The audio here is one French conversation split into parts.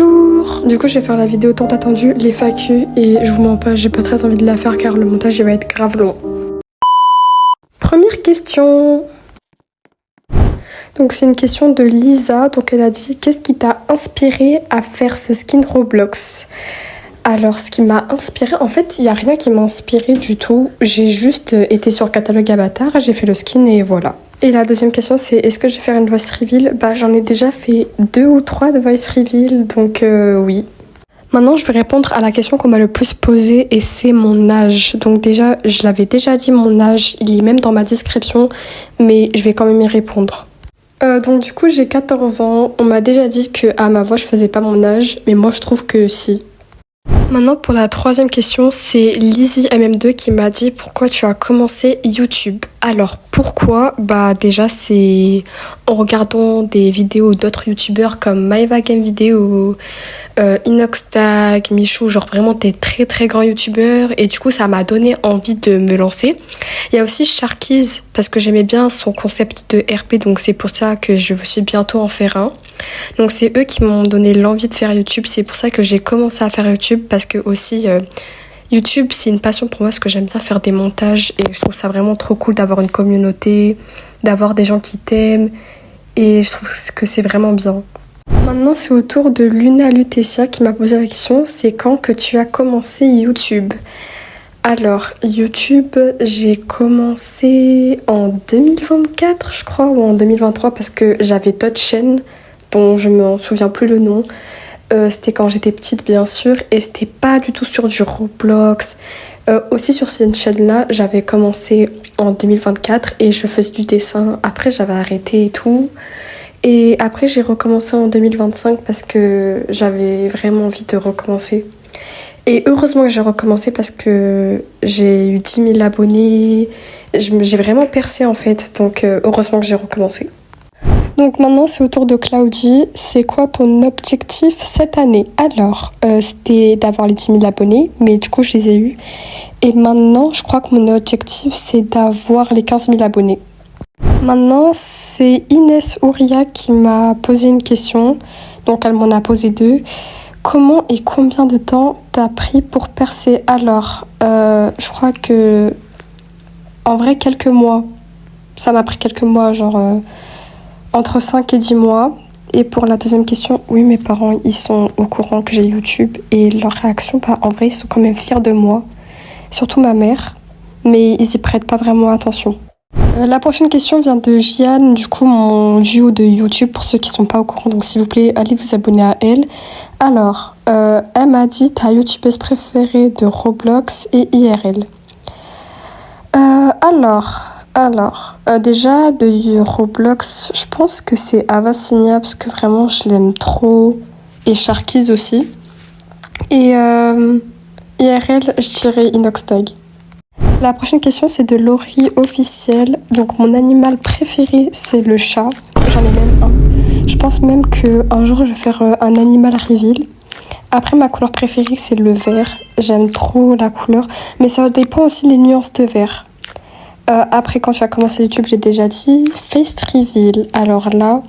Bonjour. Du coup je vais faire la vidéo tant attendue, les FAQ, et je vous mens pas, j'ai pas très envie de la faire car le montage il va être grave long. Première question. Donc c'est une question de Lisa, donc elle a dit: qu'est-ce qui t'a inspiré à faire ce skin Roblox? Alors ce qui m'a inspiré, en fait il n'y a rien qui m'a inspiré du tout, j'ai juste été sur le catalogue Avatar, j'ai fait le skin et voilà. Et la deuxième question c'est: est-ce que je vais faire une voice reveal? Bah j'en ai déjà fait 2 ou 3 de voice reveal, donc oui. Maintenant je vais répondre à la question qu'on m'a le plus posée et c'est mon âge. Donc déjà je l'avais déjà dit, mon âge il est même dans ma description, mais je vais quand même y répondre. Donc du coup j'ai 14 ans, on m'a déjà dit que à ma voix je faisais pas mon âge, mais moi je trouve que si. Maintenant pour la troisième question, c'est Lizzy MM2 qui m'a dit: pourquoi tu as commencé YouTube? Alors pourquoi? Bah déjà c'est en regardant des vidéos d'autres youtubeurs comme Maeva Game Video, Inoxtag, Michou, genre vraiment des très très grands youtubeurs, et du coup ça m'a donné envie de me lancer. Il y a aussi Sharkies parce que j'aimais bien son concept de RP, donc c'est pour ça que je vais aussi bientôt en faire un. Donc c'est eux qui m'ont donné l'envie de faire YouTube, c'est pour ça que j'ai commencé à faire YouTube, parce que aussi YouTube c'est une passion pour moi, parce que j'aime bien faire des montages et je trouve ça vraiment trop cool d'avoir une communauté, d'avoir des gens qui t'aiment, et je trouve que c'est vraiment bien. Maintenant c'est au tour de Luna Lutetia qui m'a posé la question: c'est quand que tu as commencé YouTube? Alors YouTube j'ai commencé en 2024 je crois, ou en 2023, parce que j'avais d'autres chaînes dont je me souviens plus le nom. C'était quand j'étais petite bien sûr, et c'était pas du tout sur du Roblox. Aussi sur cette chaîne-là, j'avais commencé en 2024 et je faisais du dessin. Après j'avais arrêté et tout. Et après j'ai recommencé en 2025 parce que j'avais vraiment envie de recommencer. Et heureusement que j'ai recommencé parce que j'ai eu 10 000 abonnés. J'ai vraiment percé en fait, donc heureusement que j'ai recommencé. Donc maintenant c'est au tour de Claudie. C'est quoi ton objectif cette année? Alors c'était d'avoir les 10 000 abonnés, mais du coup je les ai eus. Et maintenant je crois que mon objectif c'est d'avoir les 15 000 abonnés. Maintenant c'est Inès Ouria qui m'a posé une question. Donc elle m'en a posé 2. Comment et combien de temps t'as pris pour percer? Alors je crois que en vrai quelques mois. Ça m'a pris quelques mois, genre entre 5 et 10 mois. Et pour la deuxième question, oui, mes parents, ils sont au courant que j'ai YouTube, et leur réaction, bah, en vrai, ils sont quand même fiers de moi. Surtout ma mère, mais ils y prêtent pas vraiment attention. La prochaine question vient de Jian, du coup, mon duo de YouTube, pour ceux qui sont pas au courant, donc s'il vous plaît, allez vous abonner à elle. Alors, elle m'a dit ta youtubeuse préférée de Roblox et IRL. Alors, déjà de Roblox, je pense que c'est Avacinia parce que vraiment je l'aime trop, et Sharkies aussi. Et IRL, je dirais Inoxtag. La prochaine question c'est de Laurie officielle. Donc mon animal préféré c'est le chat, j'en ai même un. Je pense même qu'un jour je vais faire un animal reveal. Après ma couleur préférée c'est le vert, j'aime trop la couleur, mais ça dépend aussi des nuances de vert. Après, quand tu as commencé YouTube, j'ai déjà dit face reveal. Alors là,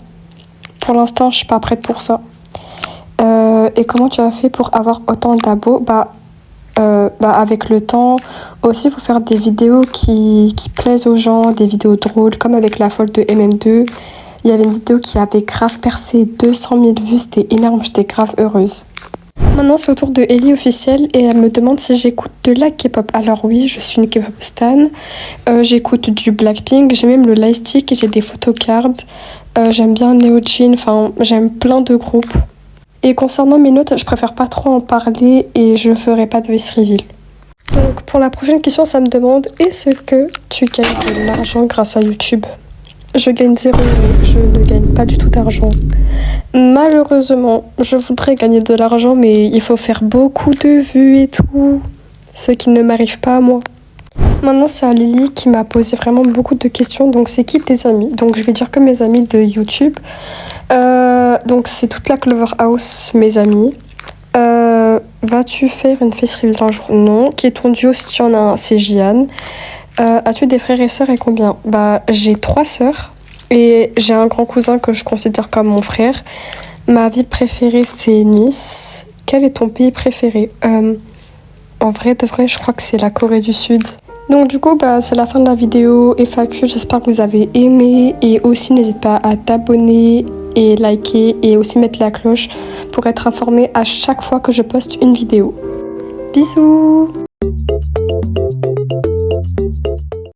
pour l'instant, je suis pas prête pour ça. Et comment tu as fait pour avoir autant d'abos? Avec le temps, aussi, il faut faire des vidéos qui plaisent aux gens, des vidéos drôles, comme avec la folle de MM2. Il y avait une vidéo qui avait grave percé 200 000 vues, c'était énorme, j'étais grave heureuse. Maintenant c'est au tour de Ellie officielle, et elle me demande si j'écoute de la K-pop. Alors oui, je suis une K-pop stan. J'écoute du Blackpink, j'ai même le Lightstick et j'ai des photocards. J'aime bien Neojin, enfin j'aime plein de groupes. Et concernant mes notes, je préfère pas trop en parler et je ferai pas de voice reveal. Donc pour la prochaine question, ça me demande: est-ce que tu gagnes de l'argent grâce à YouTube? Je gagne 0 €, je ne gagne pas du tout d'argent. Malheureusement, je voudrais gagner de l'argent, mais il faut faire beaucoup de vues et tout, ce qui ne m'arrive pas à moi. Maintenant, c'est à Lily qui m'a posé vraiment beaucoup de questions. Donc, c'est qui tes amis? Donc, je vais dire que mes amis de YouTube. Donc, c'est toute la Clover House, mes amis. Vas-tu faire une face reveal un jour? Non. Qui est ton duo si tu en as un? C'est Jian. As-tu des frères et sœurs, et combien? Bah, j'ai 3 sœurs et j'ai un grand cousin que je considère comme mon frère. Ma ville préférée, c'est Nice. Quel est ton pays préféré? En vrai, de vrai, je crois que c'est la Corée du Sud. Donc du coup, c'est la fin de la vidéo FAQ. J'espère que vous avez aimé. Et aussi, n'hésite pas à t'abonner et liker et aussi mettre la cloche pour être informé à chaque fois que je poste une vidéo. Bisous!